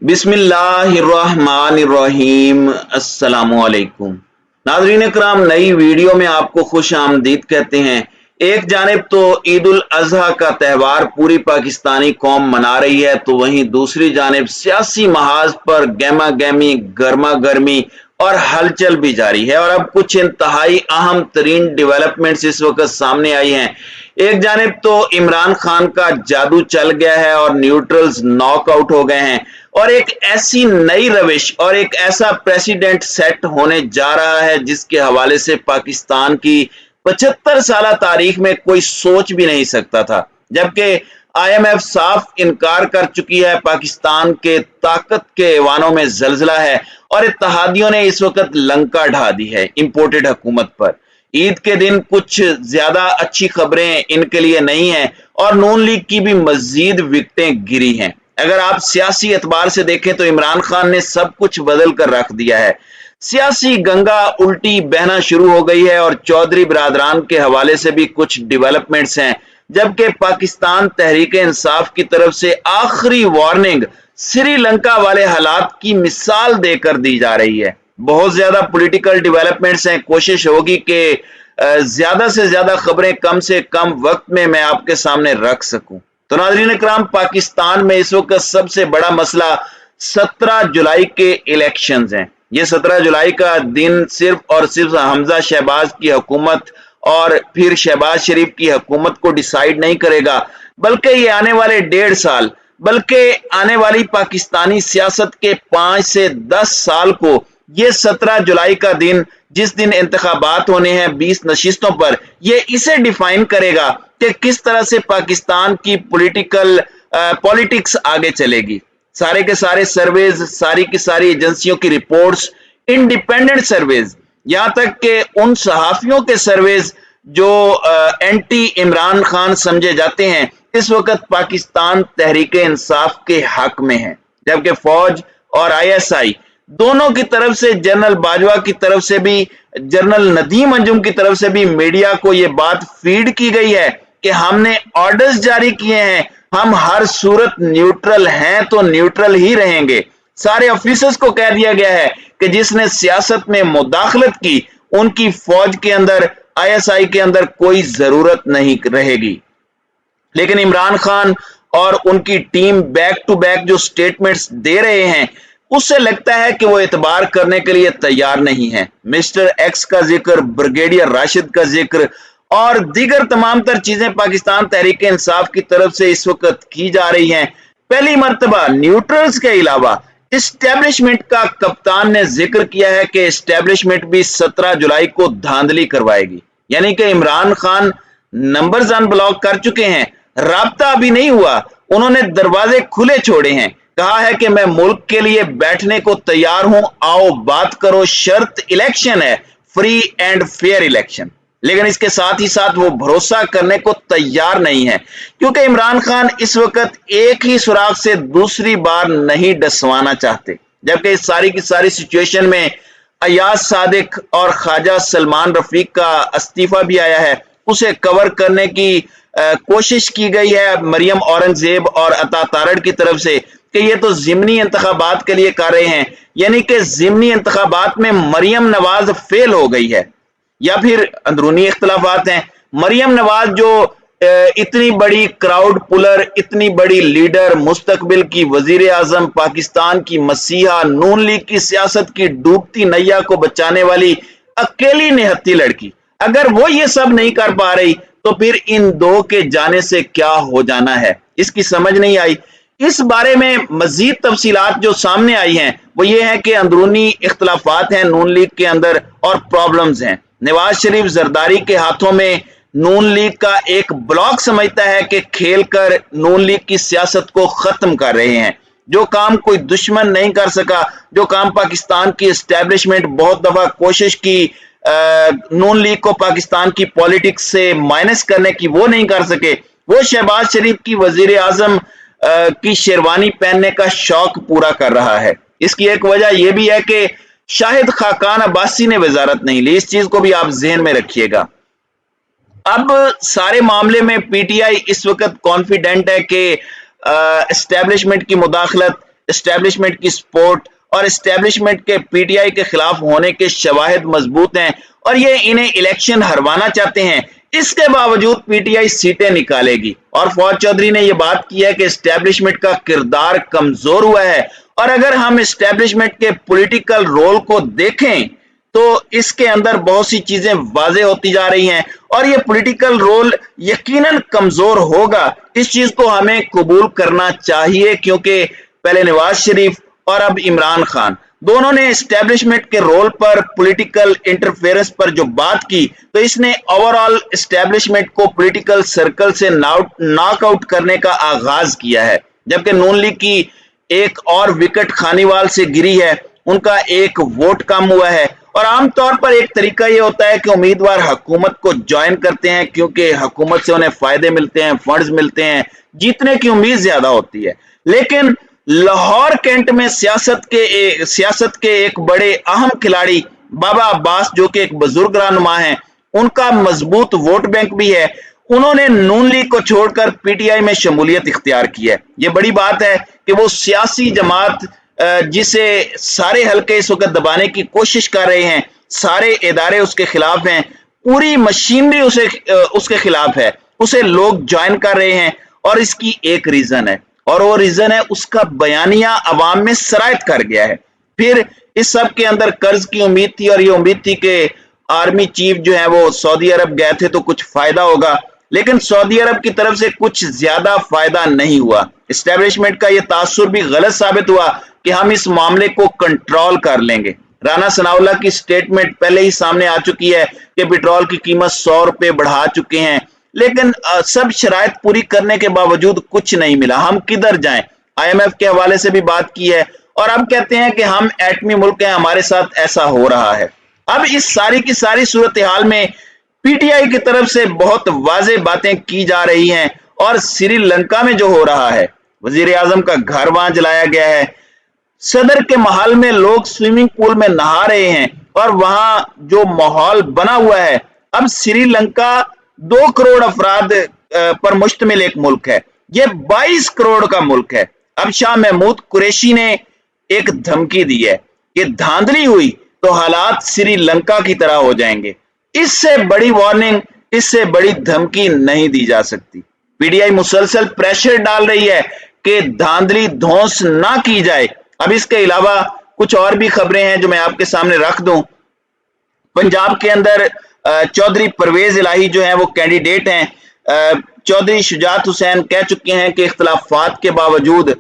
बिस्मिल्लाहिर्रहमानिर्रहीम। अस्सलामुअलैकुम नाज़रीन इकराम, नई वीडियो में आपको खुश आमदीद कहते हैं। एक जानिब तो ईद उल अजहा का त्यौहार पूरी पाकिस्तानी कौम मना रही है, तो वहीं दूसरी जानिब सियासी महाज पर गहमा गहमी, गर्मा गर्मी और हलचल भी जारी है। और अब कुछ इंतहाई अहम तरीन डेवलपमेंट्स इस वक्त सामने आई हैं। एक जानिब तो इमरान खान का जादू चल गया है और न्यूट्रल्स नॉकआउट हो गए हैं, और एक ऐसी नई रविश और एक ऐसा प्रेसिडेंट सेट होने जा रहा है जिसके हवाले से पाकिस्तान की 75 साल तारीख में कोई सोच भी नहीं सकता था। जबकि IMF साफ इनकार कर चुकी है, पाकिस्तान के ताकत के ऐवानों में जलजला है और इत्तेहादियों ने इस वक्त लंका ढा दी है इंपोर्टेड हुकूमत पर। ईद के दिन कुछ ज्यादा अच्छी खबरें इनके लिए नहीं है और नून लीग की भी मजीद विकटें गिरी हैं। अगर आप सियासी एतबार से देखें तो इमरान खान ने सब कुछ बदल कर रख दिया है। सियासी गंगा उल्टी बहना शुरू हो गई है और चौधरी बिरादरान के हवाले से भी कुछ डेवलपमेंट्स हैं। जबकि पाकिस्तान तहरीक इंसाफ की तरफ से आखिरी वार्निंग श्रीलंका वाले हालात की मिसाल देकर दी जा रही है। बहुत ज्यादा पॉलिटिकल डेवलपमेंट्स हैं। कोशिश होगी कि ज्यादा से ज्यादा खबरें कम से कम वक्त में मैं आपके सामने रख सकूं। तो नाज़रीन इकराम, पाकिस्तान में इस वक्त सबसे बड़ा मसला 17 जुलाई के इलेक्शंस हैं। ये 17 जुलाई का दिन सिर्फ और सिर्फ हमजा शहबाज की हुकूमत और फिर शहबाज शरीफ की हुकूमत को डिसाइड नहीं करेगा, बल्कि ये आने वाले 1.5 साल, बल्कि आने वाली पाकिस्तानी सियासत के 5 से 10 साल को ये 17 जुलाई का दिन, जिस दिन इंतखाबात होने हैं 20 नशिस्तों पर, ये इसे डिफाइन करेगा कि किस तरह से पाकिस्तान की पॉलिटिक्स आगे चलेगी। सारे के सारे सर्वेज, सारी की सारी एजेंसियों की रिपोर्ट्स, इंडिपेंडेंट सर्वेज, यहां तक कि उन सहाफियों के सर्वेज जो एंटी इमरान खान समझे जाते हैं, इस वक्त पाकिस्तान तहरीक इंसाफ के हक में है। जबकि फौज और ISI दोनों की तरफ से, जनरल बाजवा की तरफ से भी, जनरल नदीम अंजुम की तरफ से भी मीडिया को यह बात फीड की गई है कि हमने ऑर्डर्स जारी किए हैं, हम हर सूरत न्यूट्रल हैं तो न्यूट्रल ही रहेंगे। सारे ऑफिसर्स को कह दिया गया है कि जिसने सियासत में मुदाखलत की, उनकी फौज के अंदर, ISI के अंदर कोई जरूरत नहीं रहेगी। लेकिन इमरान खान और उनकी टीम बैक टू बैक जो स्टेटमेंट्स दे रहे हैं, उससे लगता है कि वो एतबार करने के लिए तैयार नहीं है। मिस्टर एक्स का जिक्र, ब्रिगेडियर राशिद का जिक्र और दीगर तमाम तर चीजें पाकिस्तान तहरीक इंसाफ की तरफ से इस वक्त की जा रही हैं। पहली मर्तबा न्यूट्रल्स के अलावा एस्टेब्लिशमेंट का कप्तान ने जिक्र किया है कि एस्टेब्लिशमेंट भी 17 जुलाई को धांधली करवाएगी। यानी कि इमरान खान नंबर्स अनब्लॉक कर चुके हैं, राब्ता अभी नहीं हुआ, उन्होंने दरवाजे खुले छोड़े हैं। कहा है कि मैं मुल्क के लिए बैठने को तैयार हूं, आओ बात करो, शर्त इलेक्शन है, फ्री एंड फेयर इलेक्शन। लेकिन इसके साथ ही साथ वो भरोसा करने को तैयार नहीं है, क्योंकि इमरान खान इस वक्त एक ही सुराग से दूसरी बार नहीं डसवाना चाहते। जबकि इस सारी की सारी सिचुएशन में अयाज सादिक और ख्वाजा सलमान रफीक का इस्तीफा भी आया है, उसे कवर करने की कोशिश की गई है मरियम औरंगजेब और अता तारड़ की तरफ से कि ये तो जिमनी इंतखाबात के लिए कर रहे हैं। यानी कि जिमनी इंतखाबात में मरियम नवाज फेल हो गई है, या फिर अंदरूनी इख्तलाफात हैं। मरियम नवाज जो इतनी बड़ी क्राउड पुलर, इतनी बड़ी लीडर, मुस्तकबिल की वजीर आजम, पाकिस्तान की मसीहा, नून लीग की सियासत की डूबती नैया को बचाने वाली अकेली निहत्ती लड़की, अगर वो ये सब नहीं कर पा रही तो फिर इन दो के जाने से क्या हो जाना है, इसकी समझ नहीं आई। इस बारे में मजीद तफसीलात जो सामने आई हैं वो ये है कि अंदरूनी इख्तलाफात हैं नून लीग के अंदर और प्रॉब्लम्स हैं। नवाज शरीफ जरदारी के हाथों में नून लीग का एक ब्लॉक समझता है कि खेलकर नून लीग की सियासत को खत्म कर रहे हैं। जो काम कोई दुश्मन नहीं कर सका, जो काम पाकिस्तान की एस्टेब्लिशमेंट बहुत दफा कोशिश की नून लीग को पाकिस्तान की पॉलिटिक्स से माइनस करने की, वो नहीं कर सके। वो शहबाज शरीफ की वजीर आजम की शेरवानी पहनने का शौक पूरा कर रहा है। इसकी एक वजह यह भी है कि शाहिद खाकान अब्बासी ने वजारत नहीं ली, इस चीज को भी आप जहन में रखिएगा। अब सारे मामले में PTI इस वक्त कॉन्फिडेंट है कि एस्टेब्लिशमेंट की मुदाखलत एस्टेब्लिशमेंट की सपोर्ट और एस्टेब्लिशमेंट के पीटीआई के खिलाफ होने के शवाहिद मजबूत हैं और ये इन्हें इलेक्शन हरवाना चाहते हैं। इसके बावजूद पीटीआई सीटें निकालेगी। और फौज चौधरी ने यह बात की है कि एस्टेब्लिशमेंट का किरदार कमजोर हुआ है और अगर हम एस्टेब्लिशमेंट के पॉलिटिकल रोल को देखें तो इसके अंदर बहुत सी चीजें वाजे होती जा रही हैं और ये पॉलिटिकल रोल यकीनन कमजोर होगा। इस चीज को हमें कबूल करना चाहिए क्योंकि पहले नवाज शरीफ और अब इमरान खान दोनों ने एस्टेब्लिशमेंट के रोल पर पॉलिटिकल इंटरफेरेंस पर जो बात की तो इसने ओवरऑल एस्टेब्लिशमेंट को पॉलिटिकल सर्कल से नॉकआउट करने का आगाज किया है। जबकि नून लीग की एक और विकेट खानीवाल से गिरी है, उनका एक वोट कम हुआ है। और आमतौर पर एक तरीका ये होता है कि उम्मीदवार हुकूमत को ज्वाइन करते हैं क्योंकि हुकूमत से उन्हें फायदे मिलते हैं, फंड्स मिलते हैं, जीतने की उम्मीद ज्यादा होती है। लेकिन लाहौर कैंट में सियासत के एक बड़े अहम खिलाड़ी बाबा अब्बास जो कि एक बुजुर्ग रहनुमा हैं, उनका मजबूत वोट बैंक भी है। उन्होंने नून लीग को छोड़कर पीटीआई में शमूलियत इख्तियार की है। ये बड़ी बात है कि वो सियासी जमात जिसे सारे हल्के इस वक्त दबाने की कोशिश कर रहे हैं, सारे इदारे उसके खिलाफ हैं, पूरी मशीनरी उसके खिलाफ है, उसे लोग ज्वाइन कर रहे हैं। और इसकी एक रीजन है और वो रीजन है उसका बयानिया अवाम में सरायत कर गया है। फिर इस सब के अंदर कर्ज की उम्मीद थी और ये उम्मीद थी कि आर्मी चीफ जो है वो सऊदी अरब गए थे तो कुछ फायदा होगा, लेकिन सऊदी अरब की तरफ से कुछ ज्यादा फायदा नहीं हुआ। एस्टेब्लिशमेंट का ये तासुर भी गलत साबित हुआ कि हम इस मामले को कंट्रोल कर लेंगे। राना सनाउल्लाह की स्टेटमेंट पहले ही सामने आ चुकी है कि पेट्रोल की कीमत 100 रुपए बढ़ा चुके हैं, लेकिन सब शराइत पूरी करने के बावजूद कुछ नहीं मिला। हम किधर जाएं? आईएमएफ के हवाले से भी बात की है और अब कहते हैं कि हम एटमी मुल्क हैं, हमारे साथ ऐसा हो रहा है। अब इस सारी की सारी सूरत हाल में पीटीआई की तरफ से बहुत वाज़ेह बातें की जा रही हैं और श्रीलंका में जो हो रहा है, वजीर आजम का घर वहां जलाया गया है, सदर के महल में लोग स्विमिंग पूल में नहा रहे हैं और वहां जो माहौल बना हुआ है। अब श्रीलंका 2 करोड़ अफराद पर मुश्तमिल एक मुल्क है, ये 22 करोड़ का मुल्क है। अब शाह महमूद कुरैशी ने एक धमकी दी है कि धांधली हुई तो हालात श्रीलंका की तरह हो जाएंगे। इससे बड़ी वार्निंग, इससे बड़ी धमकी नहीं दी जा सकती। पीटीआई मुसलसल प्रेशर डाल रही है कि धांधली धौंस ना की जाए। अब इसके अलावा कुछ और भी खबरें हैं जो मैं आपके सामने रख दूं। पंजाब के अंदर चौधरी परवेज इलाही जो है वो कैंडिडेट हैं। चौधरी शुजात हुसैन कह चुके हैं कि इख्तलाफात के बावजूद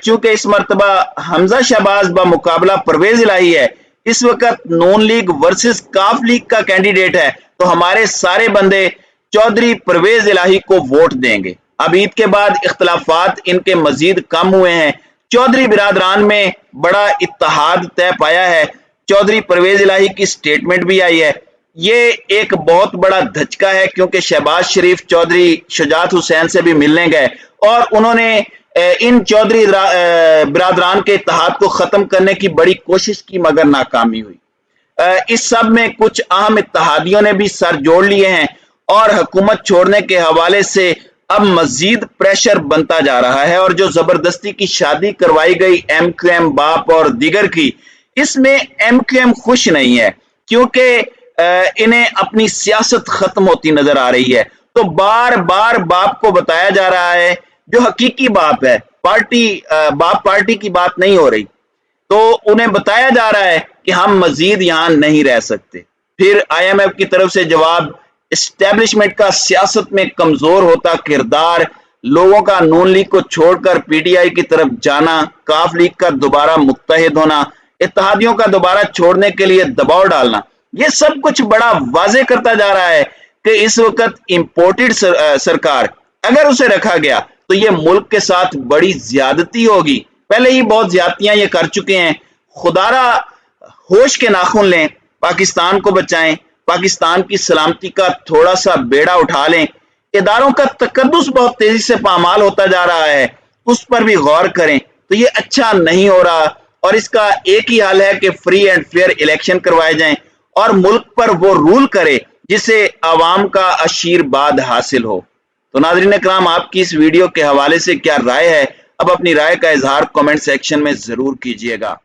चूंकि इस मरतबा हमजा शहबाज बा मुकाबला परवेज इलाही है, इस वक्त नून लीग वर्सेस काफ लीग का कैंडिडेट है, तो हमारे सारे बंदे चौधरी परवेज इलाही को वोट देंगे। अब ईद के बाद इख्तलाफात इनके मजीद कम हुए हैं। चौधरी बिरादरान में बड़ा इत्तेहाद तय पाया है। चौधरी परवेज इलाही की स्टेटमेंट भी आई है। ये एक बहुत बड़ा धचका है क्योंकि शहबाज शरीफ चौधरी शुजात हुसैन से भी मिलने गए और उन्होंने इन चौधरी बिरादरान के इत्तेहाद को खत्म करने की बड़ी कोशिश की मगर नाकामी हुई। इस सब में कुछ अहम इत्तेहादियों ने भी सर जोड़ लिए हैं और हुकूमत छोड़ने के हवाले से अब मजीद प्रेशर बनता जा रहा है। और जो जबरदस्ती की शादी करवाई गई एमक्यूएम बाप और दीगर की, इसमें एमक्यूएम खुश नहीं है क्योंकि इन्हें अपनी सियासत खत्म होती नजर आ रही है। तो बार बार बाप को बताया जा रहा है जो हकीकी बाप है, बाप पार्टी की बात नहीं हो रही, तो उन्हें बताया जा रहा है कि हम मजीद यहां नहीं रह सकते। फिर आईएमएफ की तरफ से जवाब, एस्टेब्लिशमेंट का सियासत में कमजोर होता किरदार, लोगों का नून लीग को छोड़कर पीटीआई की तरफ जाना, काफ लीग का दोबारा मुत्तहिद होना, इत्तेहादियों का दोबारा छोड़ने के लिए दबाव डालना, ये सब कुछ बड़ा वाजे करता जा रहा है कि इस वक्त इंपोर्टेड सरकार अगर उसे रखा गया तो ये मुल्क के साथ बड़ी ज्यादती होगी। पहले ही बहुत ज्यादतियां ये कर चुके हैं। खुदारा होश के नाखून लें, पाकिस्तान को बचाएं, पाकिस्तान की सलामती का थोड़ा सा बेड़ा उठा लें। इदारों का तकद्दुस बहुत तेजी से पामाल होता जा रहा है, उस पर भी गौर करें। तो ये अच्छा नहीं हो रहा और इसका एक ही हाल है कि फ्री एंड फेयर इलेक्शन करवाए जाएं और मुल्क पर वो रूल करे जिसे आवाम का आशीर्वाद हासिल हो। तो नाज़रीन इकराम, आपकी इस वीडियो के हवाले से क्या राय है, अब अपनी राय का इजहार कमेंट सेक्शन में जरूर कीजिएगा।